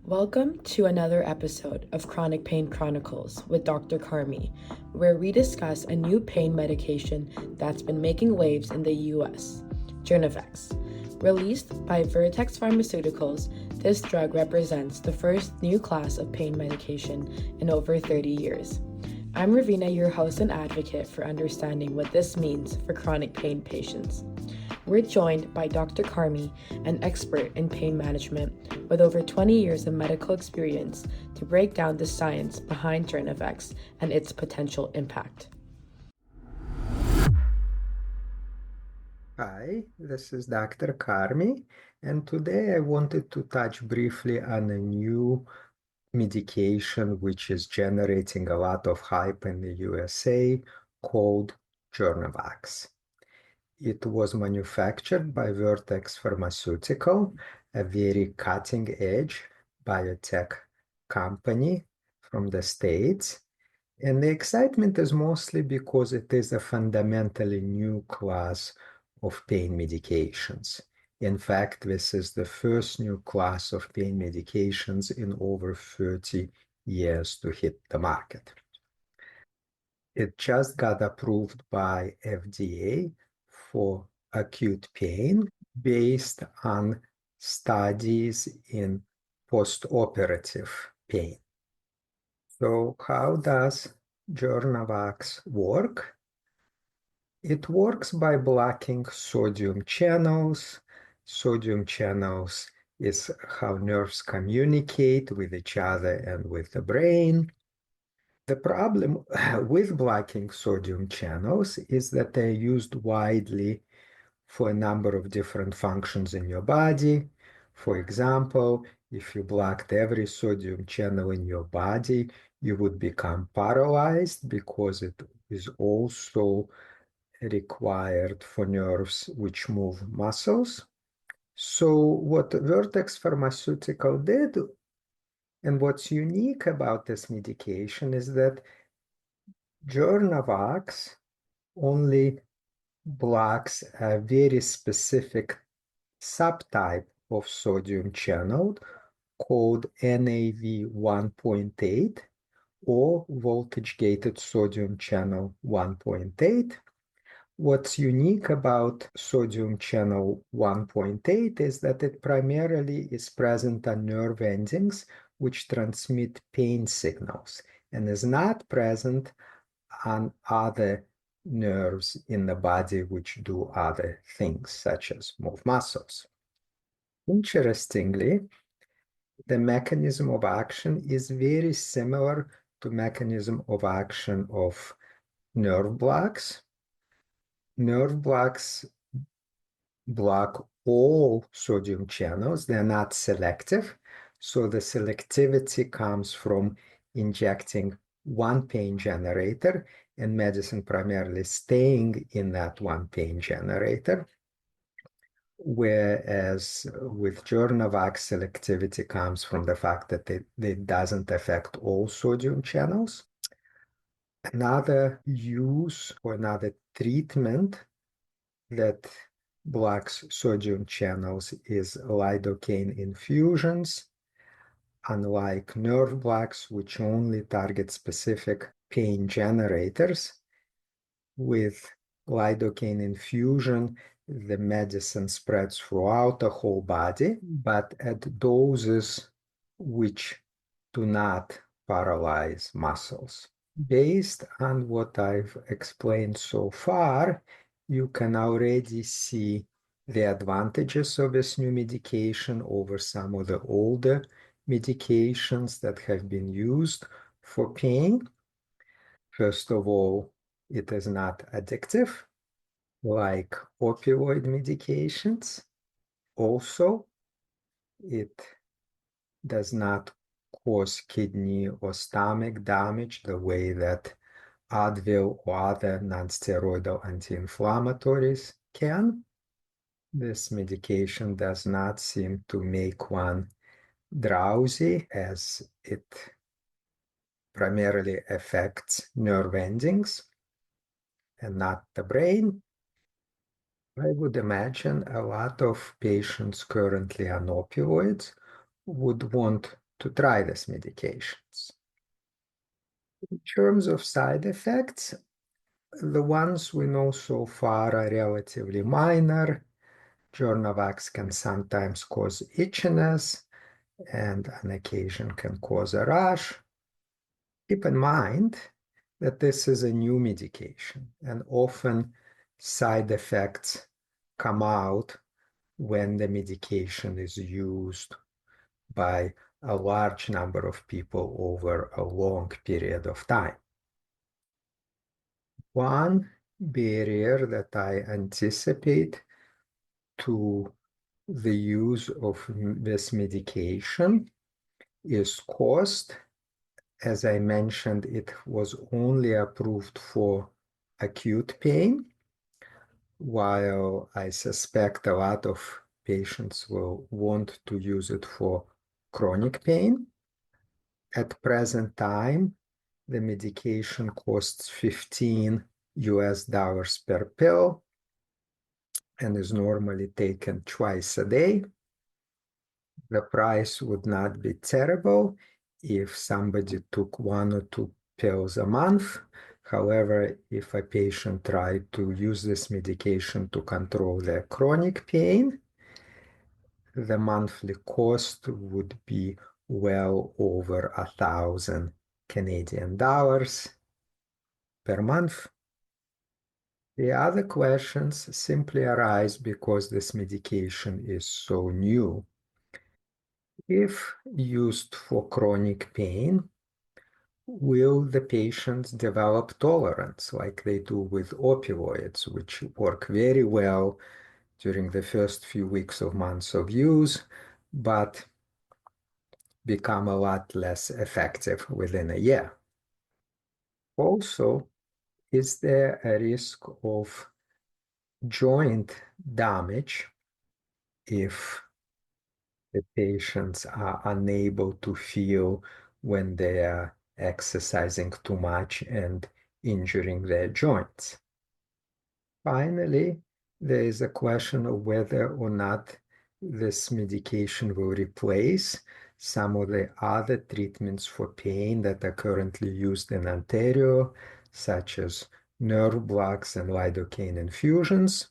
Welcome to another episode of Chronic Pain Chronicles with Dr. Karmy, where we discuss a new pain medication that's been making waves in the US, Journavx. Released by Vertex Pharmaceuticals, this drug represents the first new class of pain medication in over 30 years. I'm Ravina, your host and advocate for understanding what this means for chronic pain patients. We're joined by Dr. Karmy, an expert in pain management with over 20 years of medical experience, to break down the science behind Journavx and its potential impact. Hi, this is Dr. Karmy, and today I wanted to touch briefly on a new medication which is generating a lot of hype in the USA called Journavx. It was manufactured by Vertex Pharmaceutical, a very cutting-edge biotech company from the States. And the excitement is mostly because it is a fundamentally new class of pain medications. In fact, this is the first new class of pain medications in over 30 years to hit the market. It just got approved by FDA for acute pain based on studies in postoperative pain. So how does Journavx work? It works by blocking sodium channels. Sodium channels is how nerves communicate with each other and with the brain. The problem with blocking sodium channels is that they're used widely for a number of different functions in your body. For example, if you blocked every sodium channel in your body, you would become paralyzed because it is also required for nerves which move muscles. So what Vertex Pharmaceutical did, and what's unique about this medication is that Journavx only blocks a very specific subtype of sodium channel called NaV 1.8 or voltage-gated sodium channel 1.8. What's unique about sodium channel 1.8 is that it primarily is present on nerve endings which transmit pain signals and is not present on other nerves in the body which do other things such as move muscles. Interestingly, the mechanism of action is very similar to mechanism of action of nerve blocks. Nerve blocks block all sodium channels. They're not selective. So the selectivity comes from injecting one pain generator and medicine primarily staying in that one pain generator. Whereas with Journavx, selectivity comes from the fact that it doesn't affect all sodium channels. Another use or another treatment that blocks sodium channels is lidocaine infusions. Unlike nerve blocks, which only target specific pain generators, with lidocaine infusion, the medicine spreads throughout the whole body, but at doses which do not paralyze muscles. Based on what I've explained so far, you can already see the advantages of this new medication over some of the older medications that have been used for pain. First of all, it is not addictive like opioid medications. Also, it does not cause kidney or stomach damage the way that Advil or other non-steroidal anti-inflammatories can. This medication does not seem to make one drowsy as it primarily affects nerve endings and not the brain. I would imagine a lot of patients currently on opioids would want to try these medications. In terms of side effects, the ones we know so far are relatively minor. Journavx can sometimes cause itchiness and on occasion can cause a rash. Keep in mind that this is a new medication, and often side effects come out when the medication is used by a large number of people over a long period of time. One barrier that I anticipate to the use of this medication is cost. As I mentioned, it was only approved for acute pain, while I suspect a lot of patients will want to use it for chronic pain. At present time, the medication costs $15 per pill and is normally taken twice a day. The price would not be terrible if somebody took 1 or 2 pills a month. However, if a patient tried to use this medication to control their chronic pain, the monthly cost would be well over 1,000 Canadian dollars per month. The other questions simply arise because this medication is so new. If used for chronic pain, will the patients develop tolerance like they do with opioids, which work very well during the first few weeks of months of use, but become a lot less effective within a year? Also, is there a risk of joint damage if the patients are unable to feel when they are exercising too much and injuring their joints? Finally, there is a question of whether or not this medication will replace some of the other treatments for pain that are currently used in Ontario, such as nerve blocks and lidocaine infusions.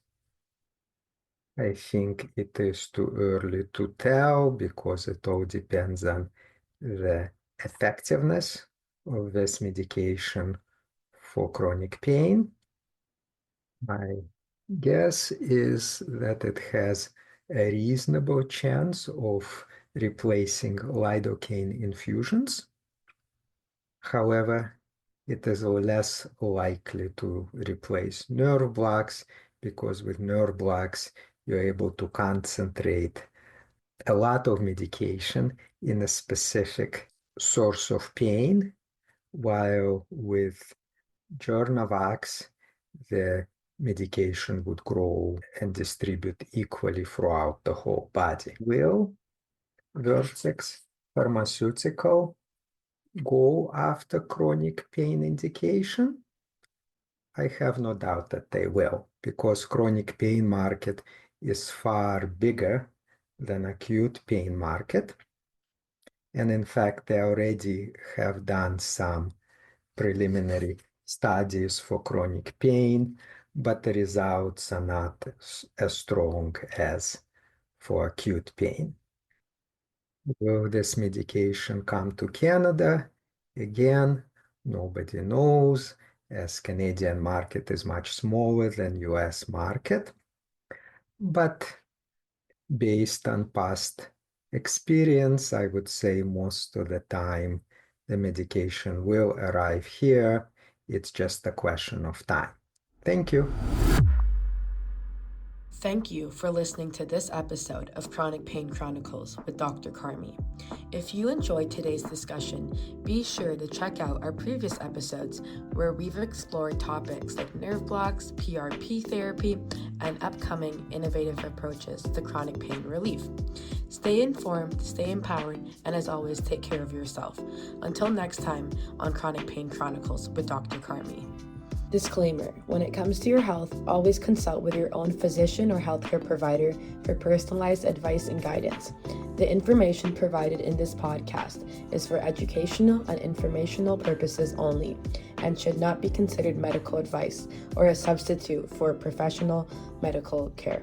I think it is too early to tell because it all depends on the effectiveness of this medication for chronic pain. My guess is that it has a reasonable chance of replacing lidocaine infusions. However, it is less likely to replace nerve blocks because with nerve blocks, you're able to concentrate a lot of medication in a specific source of pain, while with Journavx, the medication would grow and distribute equally throughout the whole body. Will Vertex Pharmaceutical go after chronic pain indication? I have no doubt that they will, because chronic pain market is far bigger than acute pain market. And in fact, they already have done some preliminary studies for chronic pain, but the results are not as strong as for acute pain. Will this medication come to Canada? Again, nobody knows, as Canadian market is much smaller than US market. But based on past experience, I would say most of the time the medication will arrive here. It's just a question of time. Thank you. Thank you for listening to this episode of Chronic Pain Chronicles with Dr. Karmy. If you enjoyed today's discussion, be sure to check out our previous episodes where we've explored topics like nerve blocks, PRP therapy, and upcoming innovative approaches to chronic pain relief. Stay informed, stay empowered, and as always, take care of yourself. Until next time on Chronic Pain Chronicles with Dr. Karmy. Disclaimer: when it comes to your health, always consult with your own physician or healthcare provider for personalized advice and guidance. The information provided in this podcast is for educational and informational purposes only and should not be considered medical advice or a substitute for professional medical care.